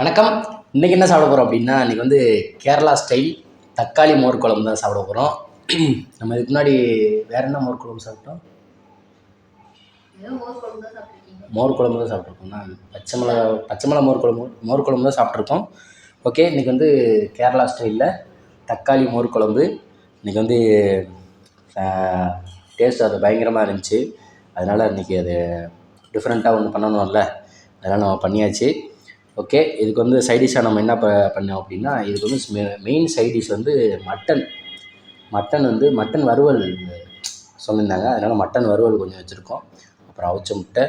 வணக்கம். இன்றைக்கி என்ன சாப்பிட போகிறோம் அப்படின்னா, இன்றைக்கி வந்து கேரளா ஸ்டைல் தக்காளி மோர் குழம்பு தான் சாப்பிட போகிறோம். நம்ம இதுக்கு முன்னாடி வேறு என்ன மோர் குழம்பு சாப்பிட்டோம்? மோர் குழம்பு தான் சாப்பிட்ருக்கோம். நான் பச்சை மிளகா மோர் குழம்பு தான் சாப்பிட்ருக்கோம். ஓகே, இன்றைக்கி வந்து கேரளா ஸ்டைலில் தக்காளி மோர் குழம்பு. இன்றைக்கி வந்து டேஸ்ட் அது பயங்கரமாக இருந்துச்சு. அதனால் இன்றைக்கி அது டிஃப்ரெண்ட்டாக ஒன்று பண்ணணும்ல, அதனால் நம்ம பண்ணியாச்சு. ஓகே, இதுக்கு வந்து சைடிஷ்ஷாக நம்ம என்ன பண்ணோம் அப்படின்னா, இதுக்கு வந்து மெயின் சைடிஷ் வந்து மட்டன் வறுவல் சொல்லியிருந்தாங்க. அதனால் மட்டன் வறுவல் கொஞ்சம் வச்சுருக்கோம். அப்புறம் அவிச்ச முட்டை,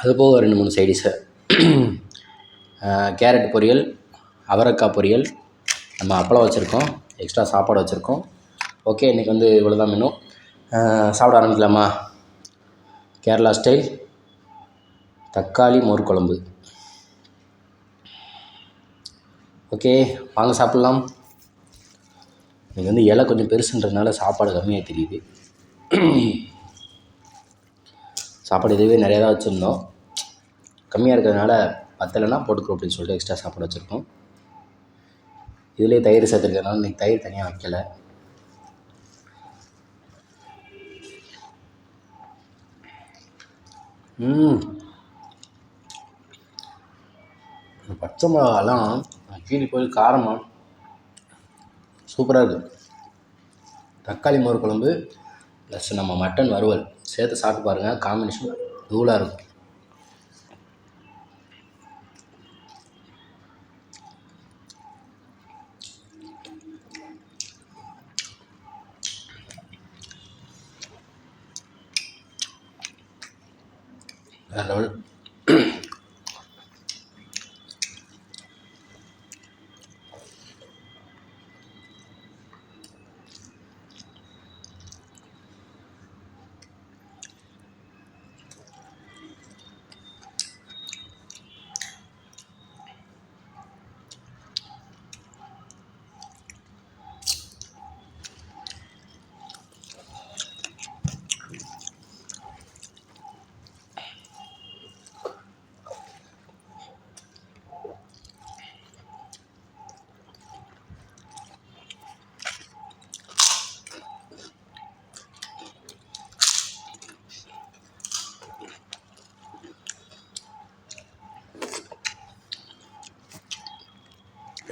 அது போக 2-3 சைடிஷ்ஷு, கேரட் பொரியல், அவரைக்காய் பொரியல், நம்ம அப்பளம் வச்சுருக்கோம், எக்ஸ்ட்ரா சாப்பாடு வச்சுருக்கோம். ஓகே, இன்றைக்கி வந்து இவ்வளோ தான் மெனு. சாப்பிட ஆரம்பிக்கலாமா? கேரளா ஸ்டைல் தக்காளி மோர் குழம்பு. ஓகே, வாங்க சாப்பிட்லாம். இன்றைக்கி வந்து இலை கொஞ்சம் பெருசுன்றதுனால சாப்பாடு கம்மியாக தெரியுது. சாப்பாடு இதுவே நிறையா தான் வச்சுருந்தோம். கம்மியாக இருக்கிறதுனால பத்தலைன்னா போட்டுக்கிறோம் அப்படின்னு சொல்லிட்டு எக்ஸ்ட்ரா சாப்பாடு வச்சுருக்கோம். இதுலேயே தயிர் சேர்த்துருக்கனால இன்றைக்கி தயிர் தனியாக வைக்கலை. பச்சை மிளகாலாம் கீழே போய் காரமாக சூப்பராக இருக்குது. தக்காளி மோர் குழம்பு ப்ளஸ் நம்ம மட்டன் வறுவல் சேர்த்து சாப்பிட்டு பாருங்கள், காம்பினேஷன் தூளாக இருக்கும். வேறு லெவல்.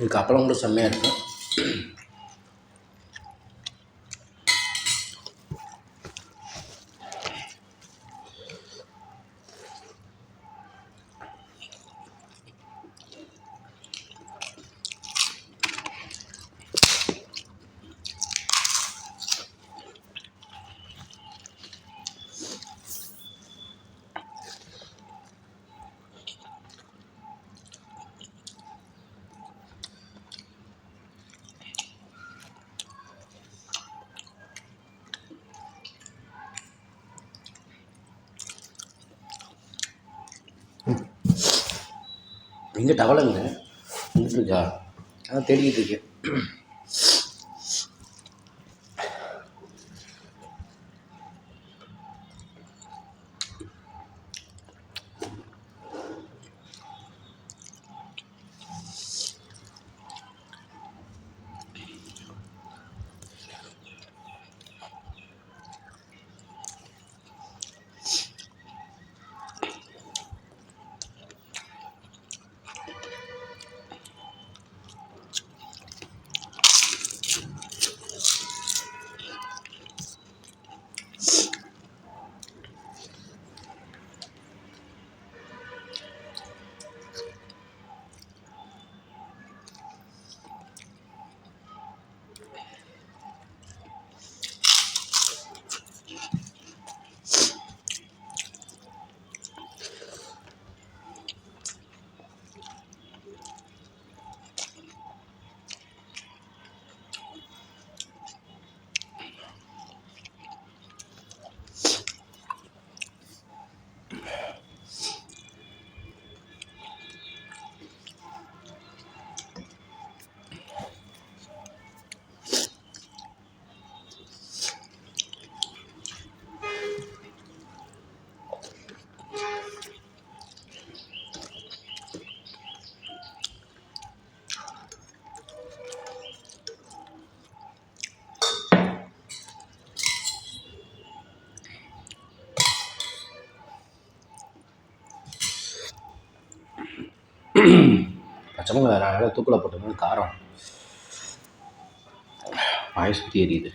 இதுக்கு அப்பளம் கூட செம்மையாக இருக்கும். எங்கே டவலுங்க வந்துட்டுருக்கா? அதான் தேடிக்கிட்டு இருக்கேன். பச்சை மிளகா அதனால் தூக்கில் போட்டோம்னா காரம் வாயை சுற்றி எரியுது.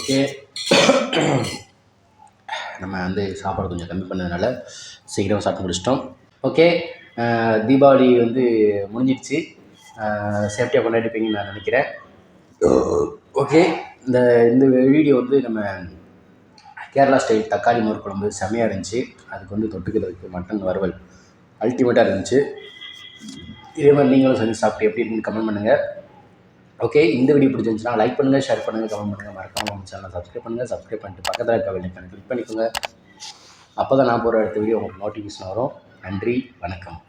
ஓகே, நம்ம வந்து சாப்பாடு கொஞ்சம் கம்மி பண்ணதுனால சீக்கிரம் சாப்பிட்டு முடிச்சிட்டோம். ஓகே, தீபாவளி வந்து முடிஞ்சிடுச்சு. சேஃப்டியாக கொண்டாடிப்பீங்கன்னு நான் நினைக்கிறேன். ஓகே, இந்த வீடியோ வந்து நம்ம கேரளா ஸ்டைல் தக்காளி மோர் குழம்பு செம்மையாக இருந்துச்சு. அதுக்கு வந்து தொட்டுக்கிறதுக்கு மட்டன் வறுவல் அல்டிமேட்டாக இருந்துச்சு. இதே மாதிரி நீங்களும் செஞ்சு சாப்பிட்டு எப்படி இருக்குன்னு கமெண்ட் பண்ணுங்கள். ஓகே, இந்த வீடியோ பிடிச்சிருந்துச்சுன்னா லைக் பண்ணுங்கள், ஷேர் பண்ணுங்கள், கமெண்ட் பண்ணுங்கள். மறக்காமல் நம்ம சேனலை சப்ஸ்கிரைப் பண்ணுங்கள். சப்ஸ்கிரைப் பண்ணிட்டு பக்கத்தில் இருக்க பெல் ஐகானை கிளிக் பண்ணிக்கோங்க. அப்போ தான் நான் போகிற அடுத்த வீடியோ உங்களுக்கு நோட்டிஃபிகேஷன் வரும். நன்றி, வணக்கம்.